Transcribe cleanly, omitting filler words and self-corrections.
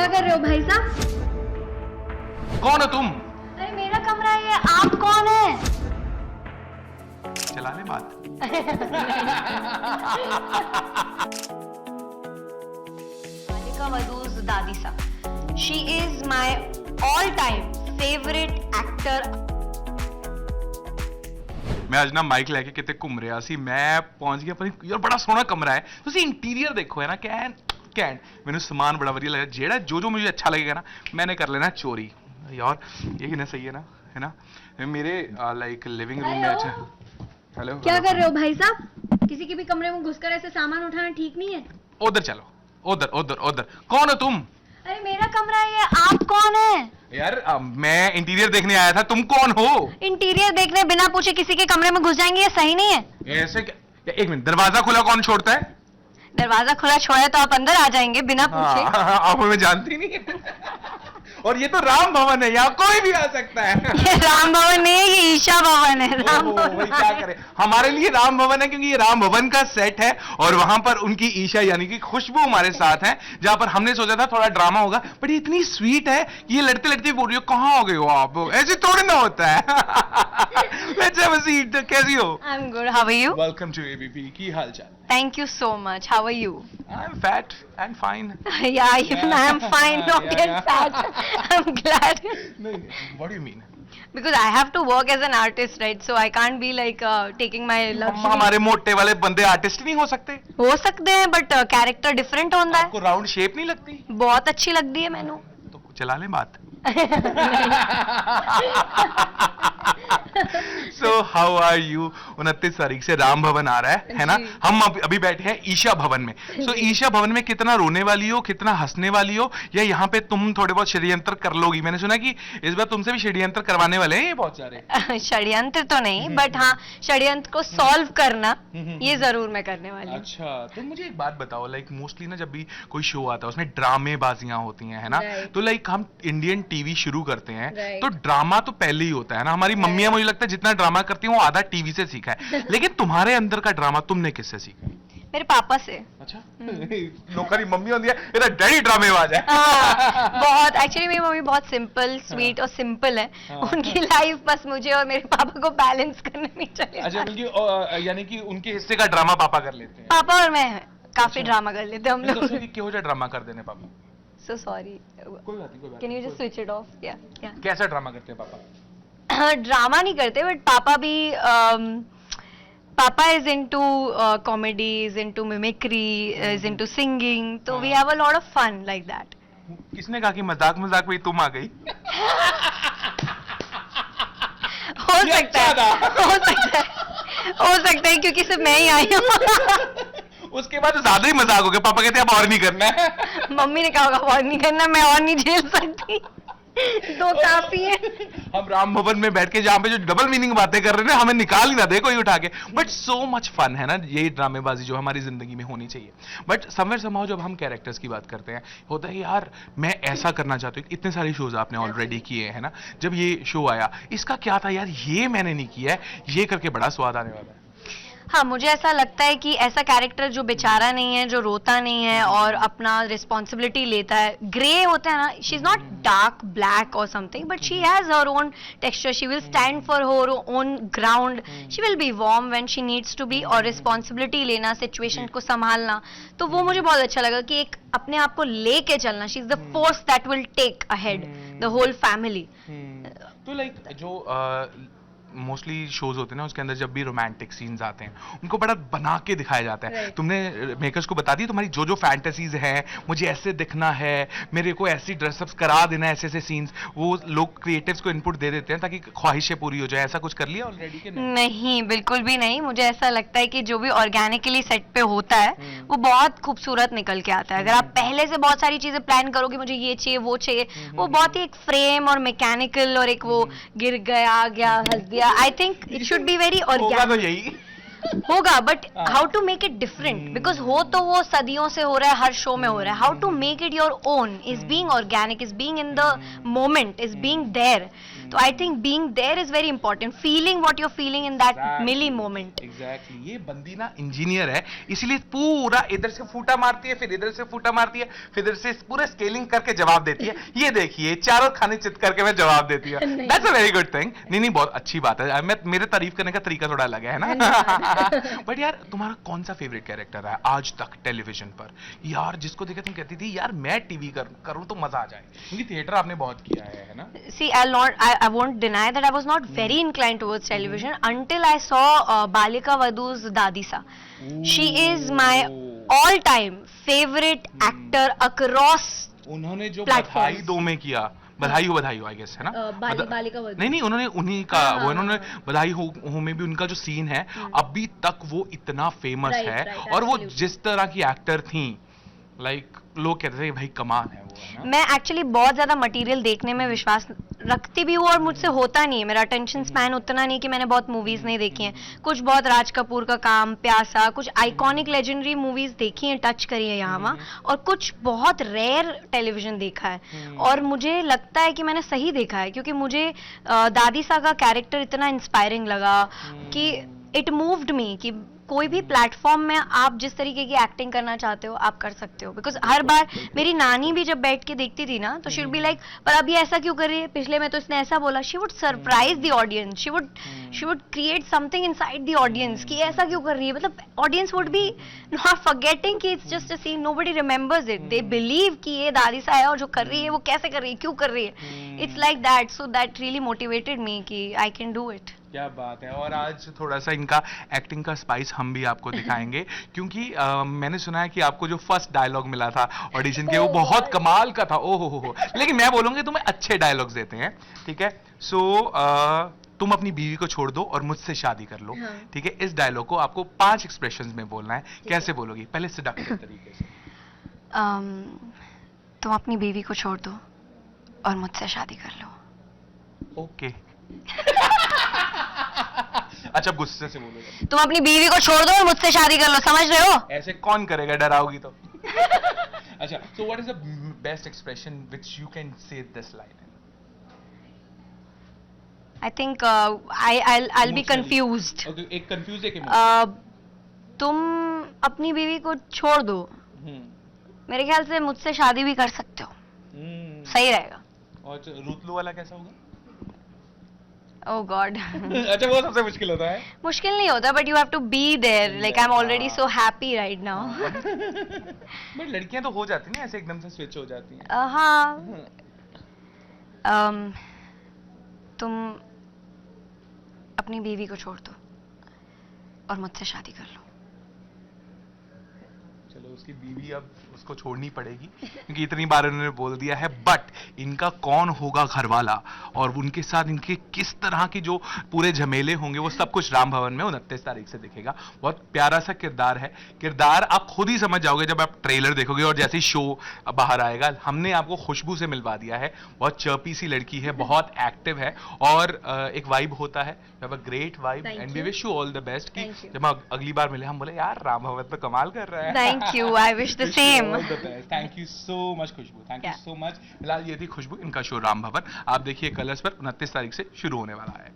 क्या कर रहे हो भाई साहब? कौन हो तुम? अरे मेरा कमरा है ये, आप कौन है? चला ले बात। मालिका वदूज दादी साहब, she is my all time favourite actor. मैं आज ना माइक लेके किते घूम रहा सी, मैं पहुंच गया अपनी यार बड़ा सोहना कमरा है। तुसी इंटीरियर देखो है ना, कैंट मैंने सामान बड़ा बढ़िया लगा, जेड़ा जो मुझे अच्छा लगेगा ना मैंने कर लेना चोरी। यार ये कितना सही है ना मेरे लाइक लिविंग रूम में। अच्छा हेलो, क्या कर रहे हो भाई साहब? किसी के भी कमरे में घुसकर ऐसे सामान उठाना ठीक नहीं है। उधर चलो, उधर कौन हो तुम? अरे मेरा कमरा है ये, आप कौन है? यार मैं इंटीरियर देखने आया था, तुम कौन हो? इंटीरियर देखने बिना पूछे किसी के कमरे में घुस जाएंगे, ये सही नहीं है। ऐसे क्या? एक मिनट, दरवाजा खुला कौन छोड़ता है? दरवाजा खुला छोड़ा तो आप अंदर आ जाएंगे बिना पूछे। आप हमें जानती नहीं है। और ये तो राम भवन है, यहाँ कोई भी आ सकता है। ये राम भवन नहीं है, ये ईशा भवन है। राम ओहो, भवन वही क्या करें, हमारे लिए राम भवन है क्योंकि ये राम भवन का सेट है और वहां पर उनकी ईशा यानी कि खुशबू हमारे साथ है, जहां पर हमने सोचा था थोड़ा ड्रामा होगा, बट ये इतनी स्वीट है कि ये लड़ते लड़ते बोल रही हो कहाँ हो गए हो आप, ऐसे थोड़ी ना होता है। Let's have a seat. कैसी हो? I'm good. How are you? Welcome to ABP. की हाल चाल? Thank you so much. How are you? I'm fat and fine. Yeah, even I am fine, not yeah, yet yeah. fat. I'm glad. No, what do you mean? Because I have to work as an artist, right? So I can't be like taking my luxury. हमारे मोटे वाले बंदे artist नहीं हो सकते? हो सकते हैं, but कैरेक्टर डिफरेंट होता है। आपको राउंड शेप नहीं लगती? बहुत अच्छी लगती है मैनू। तो चला ले बात। So how are you? 29 तारीख से राम भवन आ रहा है ना? हम अभी बैठे हैं ईशा भवन में। So ईशा भवन में कितना रोने वाली हो, कितना हंसने वाली हो, या यहाँ पे तुम थोड़े बहुत षड्यंत्र कर लोगी? मैंने सुना कि इस बार तुमसे भी षड्यंत्र करवाने वाले हैं ये बहुत सारे। षड्यंत्र तो नहीं, बट हाँ षड्यंत्र को सॉल्व करना ये जरूर मैं करने वाली हूँ। अच्छा, तो मुझे एक बात बताओ, लाइक मोस्टली ना जब भी कोई शो आता है उसमें ड्रामेबाजियां होती हैं, है ना? तो लाइक हम इंडियन टीवी शुरू करते हैं तो ड्रामा तो पहले ही होता है ना। हमारी मम्मियां मुझे लगता है जितना ड्रामा करती हैं वो आधा टीवी से सीखा है, लेकिन तुम्हारे अंदर का ड्रामा तुमने किससे सीखा? मेरे पापा से। अच्छा, नौकरी मम्मी होती है, ये डैडी ड्रामेबाज है। बहुत, एक्चुअली मेरी मम्मी बहुत सिंपल स्वीट और सिंपल है। उनकी लाइफ बस मुझे और मेरे पापा को बैलेंस करने में चले। अच्छा, बल्कि यानी कि उनके हिस्से का ड्रामा पापा कर लेते हैं। पापा और मैं काफी ड्रामा कर लेते हैं हम लोग। क्यों ड्रामा कर देने पापा? So sorry. कोई बात नहीं, Can you just switch it off? Yeah. कैसा ड्रामा करते हैं पापा? ड्रामा नहीं करते, बट पापा भी पापा is into comedy, is into mimicry, is into singing. तो we have a lot of fun like that. किसने कहा कि मजाक में तुम आ गई? हो सकता है क्योंकि सिर्फ मैं ही आई हूँ। उसके बाद ज्यादा ही मजाक हो गया, पापा कहते हैं अब और नहीं करना है। मम्मी ने कहा होगा और नहीं करना, मैं और नहीं झेल सकती। तो काफी है। हम राम भवन में बैठ के जहाँ पे जो डबल मीनिंग बातें कर रहे हैं हमें निकाल ही ना दे कोई उठा के, बट सो मच फन है ना ये ड्रामेबाजी जो हमारी जिंदगी में होनी चाहिए। बट समवेयर समहाउ जब हम कैरेक्टर्स की बात करते हैं होता है यार मैं ऐसा करना चाहता हूँ। इतने सारे शोज आपने ऑलरेडी किए हैं ना, जब ये शो आया इसका क्या था यार, ये मैंने नहीं किया है, ये करके बड़ा स्वाद आने वाला है। हाँ, मुझे ऐसा लगता है कि ऐसा कैरेक्टर जो बेचारा नहीं है, जो रोता नहीं है और अपना रिस्पॉन्सिबिलिटी लेता है, ग्रे होता है ना, she is not dark black or something, but she has her own texture, she will stand for her own ground, she will be warm when she needs to be, और responsibility लेना, situation को संभालना, तो वो मुझे बहुत अच्छा लगा कि एक अपने आप को लेके चलना, she is the force that will take ahead the whole family. तो लाइक जो मोस्टली शोज होते हैं ना उसके अंदर जब भी रोमांटिक सीन्स आते हैं उनको बड़ा बना के दिखाया जाता है। तुमने मेकर्स को बता दी तुम्हारी जो जो फैंटेसीज हैं, मुझे ऐसे दिखना है, मेरे को ऐसी ड्रेसअप्स करा देना है, ऐसे ऐसे सीन्स, वो लोग क्रिएटिव्स को इनपुट दे देते हैं ताकि ख्वाहिशें पूरी हो जाए। ऐसा कुछ कर लिया ऑलरेडी कि नहीं, बिल्कुल भी नहीं। मुझे ऐसा लगता है कि जो भी ऑर्गेनिकली सेट पे होता है वो बहुत खूबसूरत निकल के आता है। अगर आप पहले से बहुत सारी चीजें प्लान करोगे, मुझे ये चाहिए वो चाहिए, वो बहुत ही एक फ्रेम और मैकेनिकल और एक वो गिर गया आ गया हंस दिया। I think it should be very organic. तो यही होगा, but how to make it different, because हो तो वो सदियों से हो रहा है, हर शो में हो रहा है. How to make it your own is being organic, is being in the moment, is being there. तो I think being there is very important, feeling what you are feeling in that मिली moment. Exactly. ये बंदी ना engineer है, इसीलिए पूरा इधर से फूटा मारती है, फिर इधर से फूटा मारती है, फिर इधर से पूरा स्केलिंग करके जवाब देती है. ये देखिए चारों खाने चित करके मैं जवाब देती है. That's a very good thing. नहीं नहीं, बहुत अच्छी बात है. मैं मेरे तारीफ करने का तरीका थोड़ा अलग है ना. बट यार तुम्हारा कौन सा फेवरेट कैरेक्टर है आज तक टेलीविजन पर यार, जिसको देखे तुम कहती थी यार मैं टीवी करूं तो मजा आ जाए? क्योंकि थिएटर आपने बहुत किया है ना. See, I won't deny that I was not very inclined towards television until I saw Balika Vadu's Dadisa. She is my all-time favorite actor across. उन्होंने जो platforms. बधाई दो में किया, बधाई हो आई गेस है ना. बालिका वधू. नहीं उन्होंने उन्हीं का हाँ, वो हाँ, इन्होंने हाँ. बधाई हो में भी उनका जो सीन है अभी तक वो इतना फेमस Right, है. right, और वो absolutely. जिस तरह की एक्टर थी, लाइक लोग कहते थे भाई कमाल है वो, है ना. मैं एक्चुअली बहुत ज्यादा मटेरियल देखने में विश्वास रखती भी हूँ, और मुझसे होता नहीं है, मेरा अटेंशन स्पैन उतना नहीं कि मैंने बहुत मूवीज नहीं देखी हैं. कुछ बहुत राज कपूर का काम, प्यासा, कुछ आइकॉनिक लेजेंडरी मूवीज देखी हैं, टच करी है यहाँ वहाँ, और कुछ बहुत रेयर टेलीविजन देखा है. और मुझे लगता है कि मैंने सही देखा है, क्योंकि मुझे दादी सा का कैरेक्टर इतना इंस्पायरिंग लगा कि इट मूव्ड मी कि कोई भी प्लेटफॉर्म में आप जिस तरीके की एक्टिंग करना चाहते हो आप कर सकते हो. बिकॉज हर बार मेरी नानी भी जब बैठ के देखती थी ना, तो शी वुड बी लाइक, पर अब ये ऐसा क्यों कर रही है, पिछले में तो इसने ऐसा बोला. She would surprise the audience, she would create something inside the audience कि ऐसा क्यों कर रही है. मतलब audience would be not forgetting कि it's just a scene, nobody remembers it, they believe कि ये दादी सा है और जो कर रही है वो कैसे कर रही है, क्यों कर रही है. It's like that. So that really motivated me कि आई कैन डू इट. क्या बात है. और आज थोड़ा सा इनका एक्टिंग का स्पाइस हम भी आपको दिखाएंगे, क्योंकि मैंने सुना है कि आपको जो फर्स्ट डायलॉग मिला था ऑडिशन के वो बहुत कमाल का था. ओहो हो. लेकिन मैं बोलूंगी तुम्हें अच्छे डायलॉग्स देते हैं, ठीक है. सो तुम अपनी बीवी को छोड़ दो और मुझसे शादी कर लो, ठीक है. इस डायलॉग को आपको 5 एक्सप्रेशंस में बोलना है. कैसे बोलोगी? पहले सेडक्टिव तरीके से. तुम अपनी बीवी को छोड़ दो और मुझसे शादी कर लो. ओके. अच्छा गुस्से से बोलोगे? तुम अपनी बीवी को छोड़ दो और मुझसे शादी कर लो. समझ रहे हो? ऐसे कौन करेगा, डराओगी तो. अच्छा, so what is the best expression which you can say this line in? I think I'll be Emotionally. confused. Okay, एक confused एक emotion. तुम अपनी बीवी को छोड़ दो, मेरे ख्याल से मुझसे शादी भी कर सकते हो. सही रहेगा. और रुतलू वाला कैसा होगा? Oh God. अच्छा वो सबसे मुश्किल होता है. मुश्किल नहीं होता, but you have to be there. Like I'm already so happy right now. But लड़कियां तो हो जाती हैं ऐसे एकदम से स्विच हो जाती हैं. हाँ. तुम अपनी बीवी को छोड़ दो और मुझसे शादी कर लो. चलो उसकी बीवी अब उसको छोड़नी पड़ेगी क्योंकि इतनी बार उन्होंने बोल दिया है. बट इनका कौन होगा घरवाला और उनके साथ इनके किस तरह की जो पूरे झमेले होंगे वो सब कुछ राम भवन में 29 तारीख से दिखेगा. बहुत प्यारा सा किरदार है. किरदार आप खुद ही समझ जाओगे जब आप ट्रेलर देखोगे और जैसे ही शो बाहर आएगा. हमने आपको खुशबू से मिलवा दिया है. बहुत चर्पी सी लड़की है, बहुत एक्टिव है और एक वाइब होता है. You have a great vibe and we wish you all the best कि जब हम अगली बार मिले हम बोले यार राम भवन तो कमाल कर रहा है. Thank you. I wish the same. Thank you so much Khushboo. Thank you so much. फिलहाल ये थी खुशबू, इनका शो राम भवन. आप देखिए कलर्स पर 29 तारीख से शुरू होने वाला है.